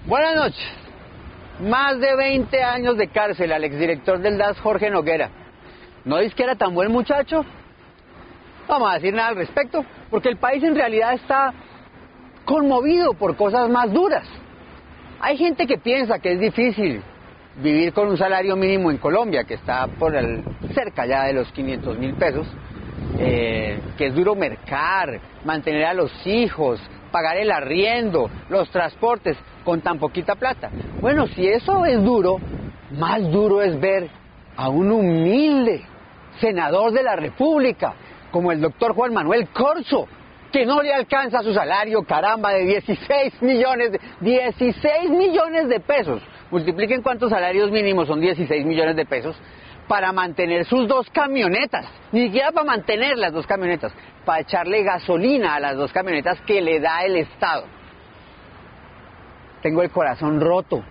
Buenas noches. Más de 20 años de cárcel al exdirector del DAS, Jorge Noguera. ¿No dices que era tan buen muchacho? No vamos a decir nada al respecto, porque el país en realidad está conmovido por cosas más duras. Hay gente que piensa que es difícil vivir con un salario mínimo en Colombia, que está cerca ya de los 500.000 pesos, que es duro mercar, mantener a los hijos, pagar el arriendo, los transportes, con tan poquita plata. Bueno, si eso es duro, más duro es ver a un humilde senador de la República, como el doctor Juan Manuel Corzo, que no le alcanza su salario, caramba, de 16 millones de pesos. Multipliquen cuántos salarios mínimos son 16 millones de pesos para mantener sus 2 camionetas, ni siquiera para mantener las 2 camionetas, para echarle gasolina a las 2 camionetas que le da el Estado. Tengo el corazón roto.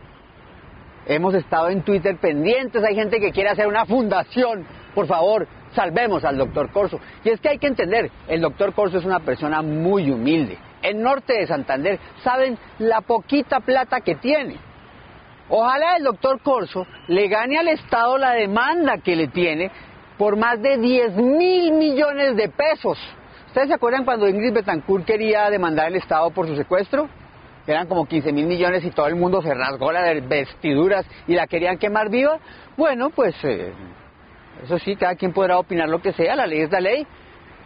Hemos estado en Twitter pendientes, hay gente que quiere hacer una fundación. Por favor, salvemos al doctor Corzo. Y es que hay que entender, el doctor Corzo es una persona muy humilde. En Norte de Santander saben la poquita plata que tiene. Ojalá el doctor Corzo le gane al Estado la demanda que le tiene por más de 10.000 millones de pesos. ¿Ustedes se acuerdan cuando Ingrid Betancourt quería demandar al Estado por su secuestro? Eran como 15.000 millones y todo el mundo se rasgó las vestiduras y la querían quemar viva. Bueno, pues eso sí, cada quien podrá opinar lo que sea, la ley es la ley.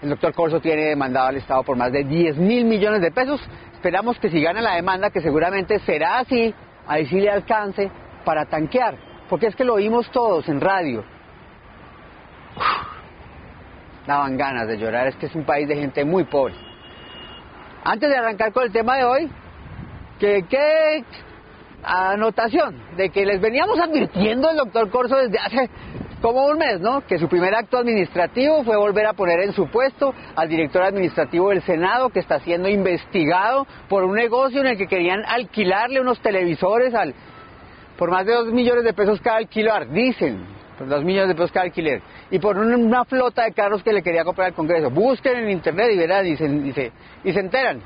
El doctor Corzo tiene demandado al Estado por más de 10.000 millones de pesos. Esperamos que si gana la demanda, que seguramente será así, ahí sí le alcance para tanquear, porque es que lo oímos todos en radio. Daban ganas de llorar, es que es un país de gente muy pobre. Antes de arrancar con el tema de hoy, que anotación de que les veníamos advirtiendo el doctor Corzo desde hace como un mes, ¿no? Que su primer acto administrativo fue volver a poner en su puesto al director administrativo del Senado, que está siendo investigado por un negocio en el que querían alquilarle unos televisores por más de 2 millones de pesos cada alquiler, dicen, por 2 millones de pesos cada alquiler, y por una flota de carros que le quería comprar al Congreso. Busquen en internet y verán, y se enteran.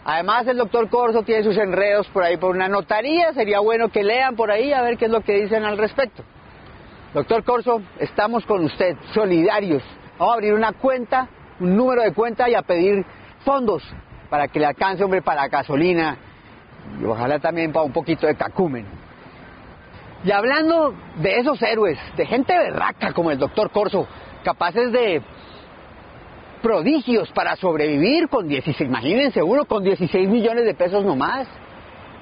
Además, el doctor Corzo tiene sus enredos por ahí por una notaría, sería bueno que lean por ahí a ver qué es lo que dicen al respecto. Doctor Corzo, estamos con usted, solidarios. Vamos a abrir una cuenta, un número de cuenta y a pedir fondos para que le alcance, hombre, para la gasolina y ojalá también para un poquito de cacumen. Y hablando de esos héroes, de gente berraca como el doctor Corzo, capaces de prodigios para sobrevivir con 16, imagínense uno con 16 millones de pesos nomás,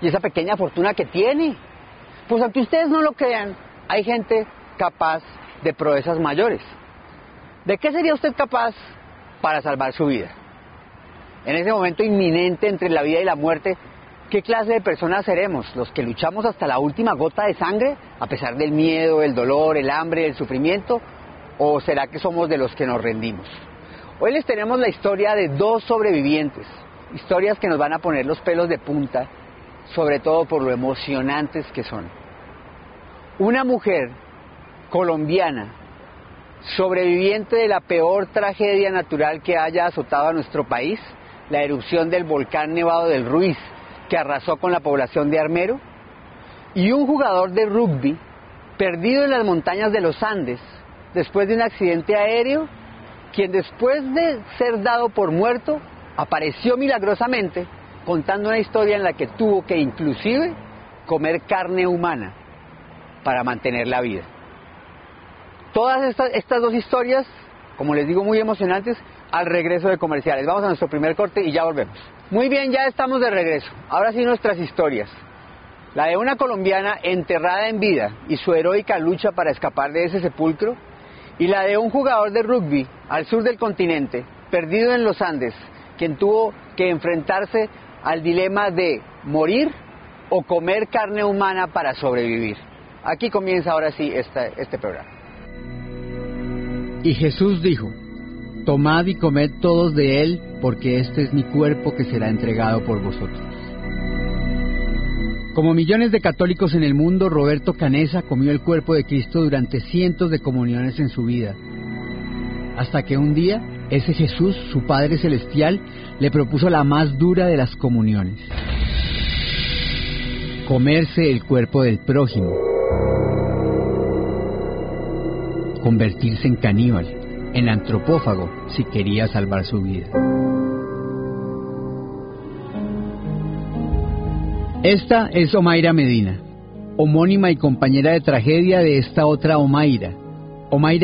y esa pequeña fortuna que tiene. Pues aunque ustedes no lo crean, hay gente capaz de proezas mayores. ¿De qué sería usted capaz para salvar su vida? En ese momento inminente entre la vida y la muerte, ¿qué clase de personas seremos? ¿Los que luchamos hasta la última gota de sangre, a pesar del miedo, el dolor, el hambre, el sufrimiento? ¿O será que somos de los que nos rendimos? Hoy les tenemos la historia de 2 sobrevivientes, historias que nos van a poner los pelos de punta, sobre todo por lo emocionantes que son. Una mujer colombiana, sobreviviente de la peor tragedia natural que haya azotado a nuestro país, la erupción del volcán Nevado del Ruiz, que arrasó con la población de Armero, y un jugador de rugby perdido en las montañas de los Andes después de un accidente aéreo, quien después de ser dado por muerto apareció milagrosamente contando una historia en la que tuvo que inclusive comer carne humana para mantener la vida. Todas estas 2 historias, como les digo, muy emocionantes, al regreso de comerciales. Vamos a nuestro primer corte y ya volvemos. Muy bien, ya estamos de regreso. Ahora sí nuestras historias. La de una colombiana enterrada en vida y su heroica lucha para escapar de ese sepulcro, y la de un jugador de rugby al sur del continente, perdido en los Andes, quien tuvo que enfrentarse al dilema de morir o comer carne humana para sobrevivir. Aquí comienza ahora sí este programa. Y Jesús dijo: tomad y comed todos de él, porque este es mi cuerpo que será entregado por vosotros. Como millones de católicos en el mundo, Roberto Canesa comió el cuerpo de Cristo durante cientos de comuniones en su vida, hasta que un día ese Jesús, su Padre Celestial, le propuso la más dura de las comuniones. comerse el cuerpo del prójimo, convertirse en caníbal, en antropófago, si quería salvar su vida. Esta es Omaira Medina, homónima y compañera de tragedia de esta otra Omaira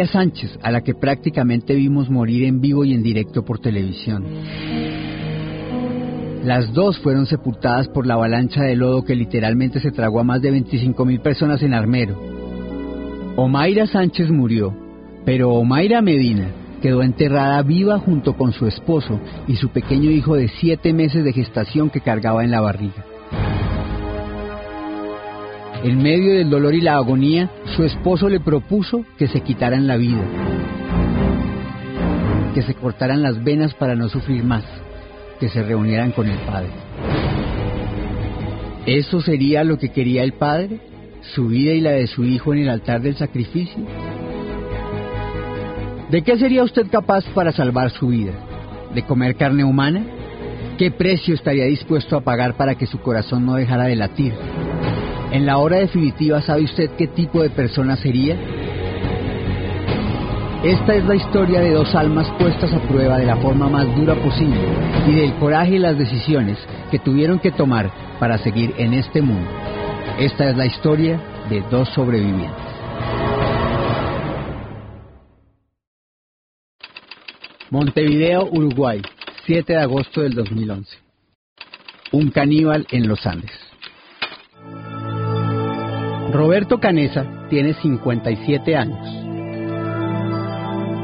Sánchez, a la que prácticamente vimos morir en vivo y en directo por televisión. Las dos fueron sepultadas por la avalancha de lodo que literalmente se tragó a más de 25.000 personas en Armero. Omaira Sánchez murió, pero Omaira Medina quedó enterrada viva junto con su esposo y su pequeño hijo de 7 meses de gestación que cargaba en la barriga. En medio del dolor y la agonía, su esposo le propuso que se quitaran la vida, que se cortaran las venas para no sufrir más, que se reunieran con el padre. ¿Eso sería lo que quería el padre? ¿Su vida y la de su hijo en el altar del sacrificio? ¿De qué sería usted capaz para salvar su vida? ¿De comer carne humana? ¿Qué precio estaría dispuesto a pagar para que su corazón no dejara de latir? En la hora definitiva, ¿sabe usted qué tipo de persona sería? Esta es la historia de dos almas puestas a prueba de la forma más dura posible y del coraje y las decisiones que tuvieron que tomar para seguir en este mundo. Esta es la historia de dos sobrevivientes. Montevideo, Uruguay, 7 de agosto del 2011. Un caníbal en los Andes. Roberto Canesa tiene 57 años.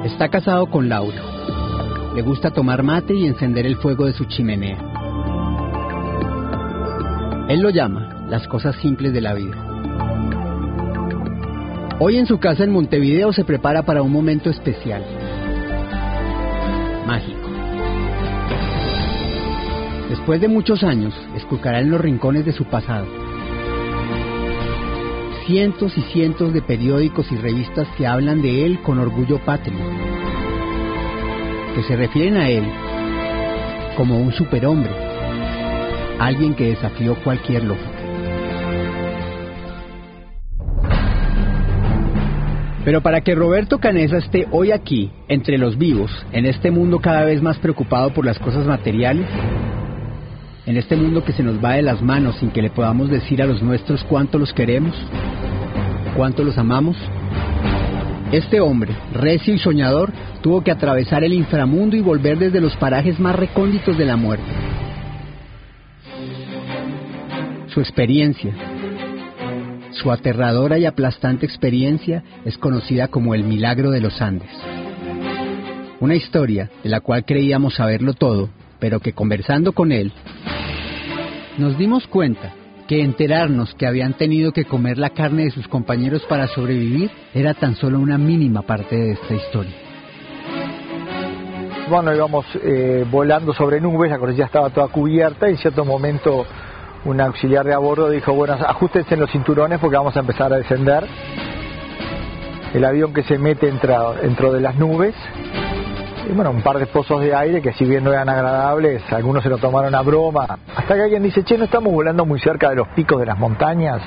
Está casado con Laura. Le gusta tomar mate y encender el fuego de su chimenea. Él lo llama las cosas simples de la vida. Hoy en su casa en Montevideo se prepara para un momento especial, mágico. Después de muchos años, esculcará en los rincones de su pasado cientos y cientos de periódicos y revistas que hablan de él con orgullo patrio, que se refieren a él como un superhombre, alguien que desafió cualquier lógica. Pero para que Roberto Canesa esté hoy aquí, entre los vivos, en este mundo cada vez más preocupado por las cosas materiales, en este mundo que se nos va de las manos sin que le podamos decir a los nuestros cuánto los queremos, cuánto los amamos, este hombre, recio y soñador, tuvo que atravesar el inframundo y volver desde los parajes más recónditos de la muerte. Su experiencia, su aterradora y aplastante experiencia, es conocida como el milagro de los Andes. Una historia de la cual creíamos saberlo todo, pero que conversando con él, nos dimos cuenta que enterarnos que habían tenido que comer la carne de sus compañeros para sobrevivir era tan solo una mínima parte de esta historia. Bueno, íbamos volando sobre nubes, la cordillera estaba toda cubierta y en cierto momento un auxiliar de a bordo dijo, bueno, ajustense en los cinturones porque vamos a empezar a descender. El avión que se mete entró de las nubes. Y bueno, un par de pozos de aire que si bien no eran agradables, algunos se lo tomaron a broma. Hasta que alguien dice, che, ¿no estamos volando muy cerca de los picos de las montañas?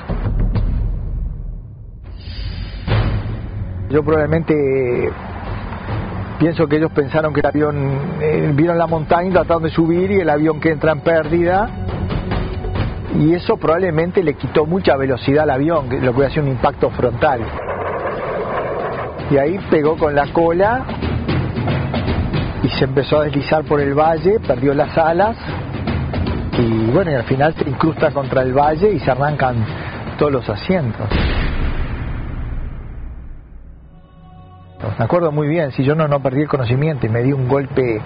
Yo probablemente pienso que ellos pensaron que el avión, vieron la montaña y trataron de subir y el avión que entra en pérdida. Y eso probablemente le quitó mucha velocidad al avión, lo que hubiera sido un impacto frontal. Y ahí pegó con la cola y se empezó a deslizar por el valle, perdió las alas y bueno, y al final se incrusta contra el valle y se arrancan todos los asientos. Me acuerdo muy bien, si yo no perdí el conocimiento y me di un golpe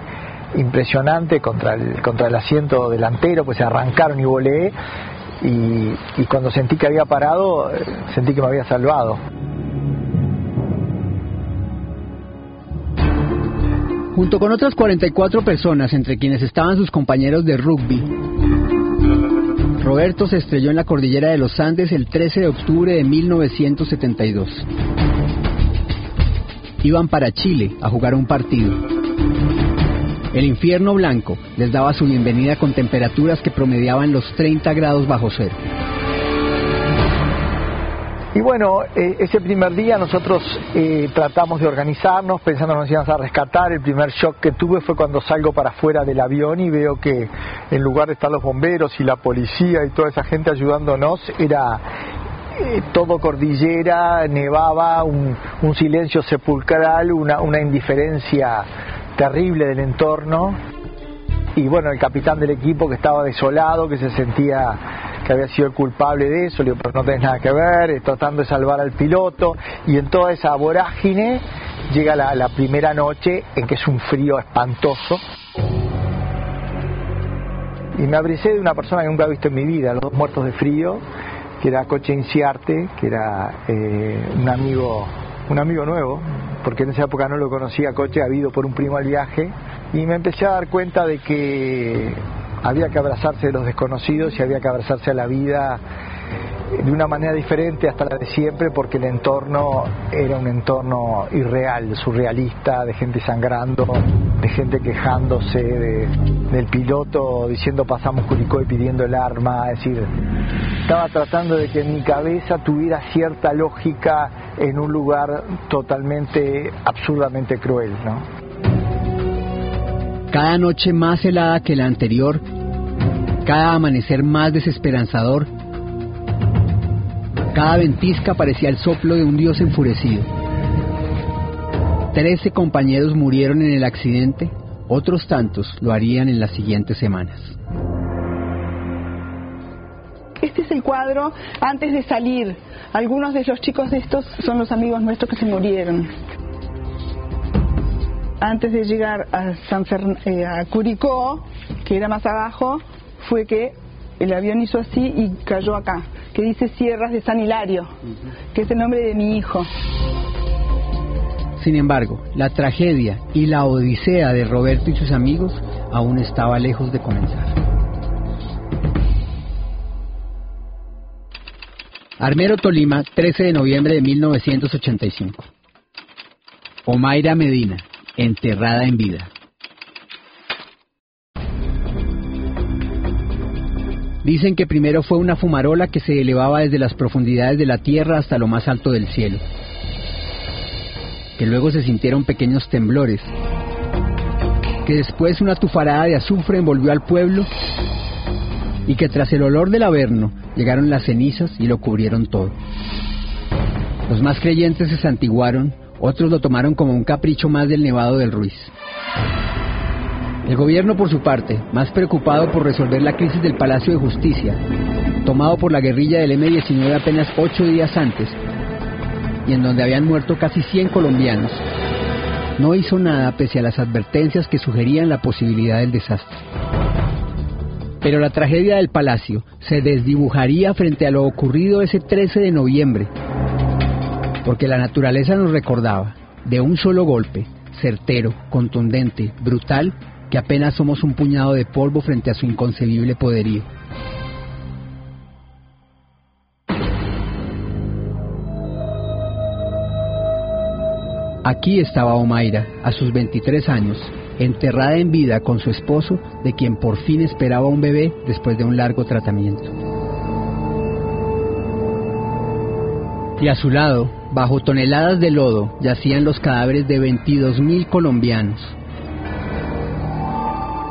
impresionante contra el asiento delantero, pues se arrancaron y volé y cuando sentí que había parado, sentí que me había salvado. Junto con otras 44 personas, entre quienes estaban sus compañeros de rugby, Roberto se estrelló en la cordillera de los Andes el 13 de octubre de 1972. Iban para Chile a jugar un partido. El infierno blanco les daba su bienvenida con temperaturas que promediaban los 30 grados bajo cero. bueno, ese primer día nosotros tratamos de organizarnos pensando que nos íbamos a rescatar. El primer shock que tuve fue cuando salgo para afuera del avión y veo que en lugar de estar los bomberos y la policía y toda esa gente ayudándonos, era todo cordillera, nevaba, un silencio sepulcral, una indiferencia terrible del entorno. Y bueno, el capitán del equipo que estaba desolado, que se sentía que había sido el culpable de eso, le digo, pero no tenés nada que ver, tratando de salvar al piloto, y en toda esa vorágine llega la primera noche en que es un frío espantoso. Y me abracé de una persona que nunca he visto en mi vida, los dos muertos de frío, que era Coche Inciarte, que era un amigo nuevo, porque en esa época no lo conocía Coche, había ido por un primo al viaje, y me empecé a dar cuenta de que había que abrazarse de los desconocidos y había que abrazarse a la vida de una manera diferente hasta la de siempre, porque el entorno era un entorno irreal, surrealista, de gente sangrando, de gente quejándose, del piloto diciendo pasamos Curicó y pidiendo el arma. Es decir, estaba tratando de que en mi cabeza tuviera cierta lógica en un lugar totalmente, absurdamente cruel, ¿no? Cada noche más helada que la anterior, cada amanecer más desesperanzador, cada ventisca parecía el soplo de un dios enfurecido. 13 compañeros murieron en el accidente, otros tantos lo harían en las siguientes semanas. Este es el cuadro antes de salir. Algunos de los chicos de estos son los amigos nuestros que se murieron. Antes de llegar a a Curicó, que era más abajo, fue que el avión hizo así y cayó acá, que dice Sierras de San Hilario, que es el nombre de mi hijo. Sin embargo, la tragedia y la odisea de Roberto y sus amigos aún estaba lejos de comenzar. Armero, Tolima, 13 de noviembre de 1985. Omaira Medina, enterrada en vida. Dicen que primero fue una fumarola que se elevaba desde las profundidades de la tierra hasta lo más alto del cielo, que luego se sintieron pequeños temblores, que después una tufarada de azufre envolvió al pueblo y que tras el olor del averno llegaron las cenizas y lo cubrieron todo. Los más creyentes se santiguaron, otros lo tomaron como un capricho más del Nevado del Ruiz. El gobierno, por su parte, más preocupado por resolver la crisis del Palacio de Justicia, tomado por la guerrilla del M-19 apenas 8 días antes, y en donde habían muerto casi 100 colombianos, no hizo nada pese a las advertencias que sugerían la posibilidad del desastre. Pero la tragedia del Palacio se desdibujaría frente a lo ocurrido ese 13 de noviembre, porque la naturaleza nos recordaba, de un solo golpe, certero, contundente, brutal, que apenas somos un puñado de polvo frente a su inconcebible poderío. Aquí estaba Omaira, a sus 23 años, enterrada en vida con su esposo, de quien por fin esperaba un bebé después de un largo tratamiento. Y a su lado, bajo toneladas de lodo, yacían los cadáveres de 22.000 colombianos.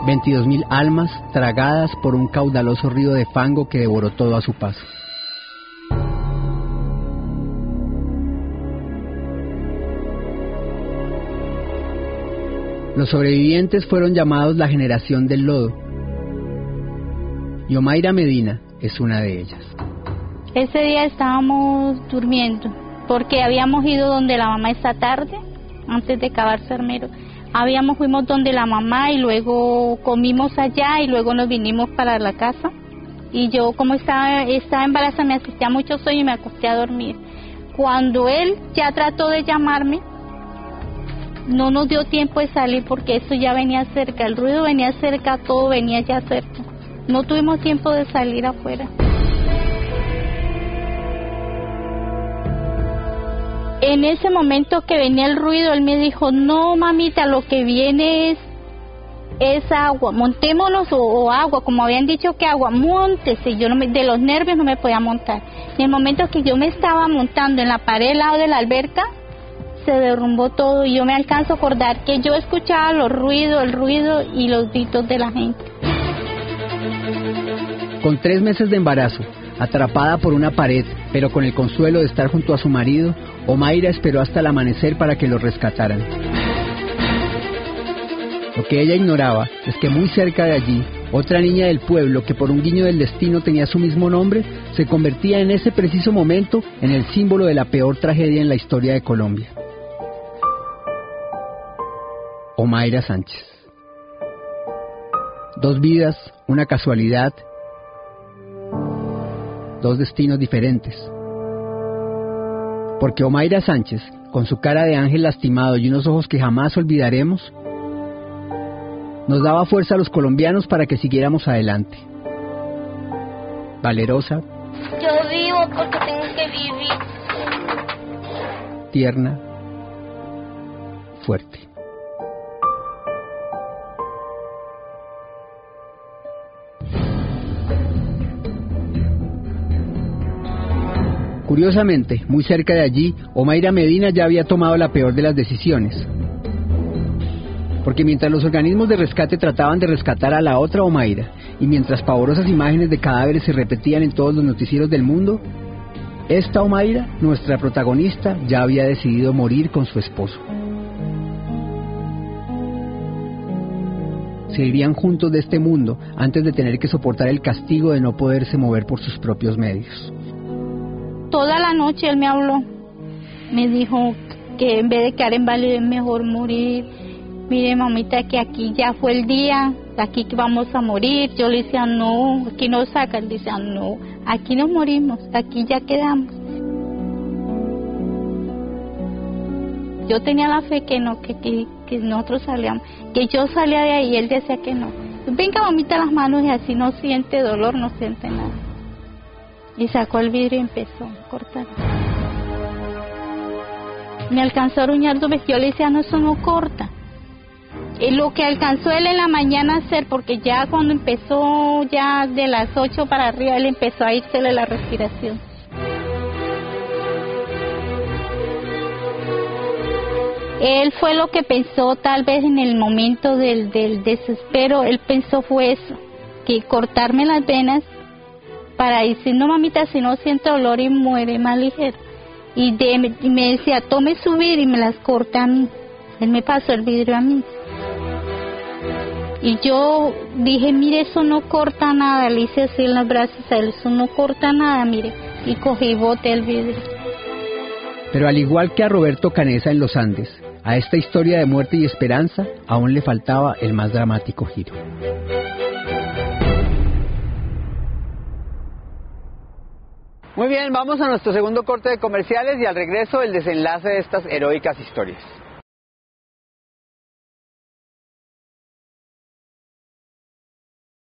22.000 almas tragadas por un caudaloso río de fango que devoró todo a su paso. Los sobrevivientes fueron llamados la generación del lodo, y Omaira Medina es una de ellas. Ese día estábamos durmiendo, porque habíamos ido donde la mamá esa tarde, antes de acabarse Armero. Fuimos donde la mamá y luego comimos allá y luego nos vinimos para la casa. Y yo, como estaba embarazada, me asistía mucho sueño y me acosté a dormir. Cuando él ya trató de llamarme, no nos dio tiempo de salir porque eso ya venía cerca, el ruido venía cerca, todo venía ya cerca. No tuvimos tiempo de salir afuera. En ese momento que venía el ruido, él me dijo, no mamita, lo que viene es es agua, montémonos o agua, como habían dicho que agua, móntese. Yo de los nervios no me podía montar. En el momento que yo me estaba montando en la pared al lado de la alberca, se derrumbó todo y yo me alcanzo a acordar que yo escuchaba el ruido y los gritos de la gente. Con 3 meses de embarazo, atrapada por una pared, pero con el consuelo de estar junto a su marido, Omaira esperó hasta el amanecer para que lo rescataran. Lo que ella ignoraba es que muy cerca de allí, otra niña del pueblo que por un guiño del destino tenía su mismo nombre, se convertía en ese preciso momento en el símbolo de la peor tragedia en la historia de Colombia. Omaira Sánchez. 2 vidas, una casualidad, 2 destinos diferentes. Porque Omaira Sánchez, con su cara de ángel lastimado y unos ojos que jamás olvidaremos, nos daba fuerza a los colombianos para que siguiéramos adelante. Valerosa. Yo vivo porque tengo que vivir. Tierna. Fuerte. Curiosamente, muy cerca de allí, Omaira Medina ya había tomado la peor de las decisiones. Porque mientras los organismos de rescate trataban de rescatar a la otra Omaira, y mientras pavorosas imágenes de cadáveres se repetían en todos los noticieros del mundo, esta Omaira, nuestra protagonista, ya había decidido morir con su esposo. Se irían juntos de este mundo antes de tener que soportar el castigo de no poderse mover por sus propios medios. Toda la noche él me habló, me dijo que en vez de quedar inválido es mejor morir. Mire, mamita, que aquí ya fue el día, aquí que vamos a morir. Yo le decía, no, aquí nos sacan. Dice, no, aquí nos morimos, aquí ya quedamos. Yo tenía la fe que no, que nosotros salíamos, que yo salía de ahí y él decía que no. Venga, mamita, las manos y así no siente dolor, no siente nada. Y sacó el vidrio y empezó a cortar. Me alcanzó a aruñar 2 veces. Yo le decía, no, eso no corta. Lo que alcanzó él en la mañana a hacer, porque ya cuando empezó, ya de las 8 para arriba, él empezó a írsele la respiración. Él fue lo que pensó, tal vez en el momento del desespero, él pensó fue eso, que cortarme las venas para decir, no mamita, si no siento dolor y muere más ligero. Y me decía, tome su vidrio y me las corta a mí. Él me pasó el vidrio a mí. Y yo dije, mire, eso no corta nada. Le hice así en los brazos a él, eso no corta nada, mire. Y cogí y boté el vidrio. Pero al igual que a Roberto Canesa en los Andes, a esta historia de muerte y esperanza aún le faltaba el más dramático giro. Muy bien, vamos a nuestro segundo corte de comerciales y al regreso el desenlace de estas heroicas historias.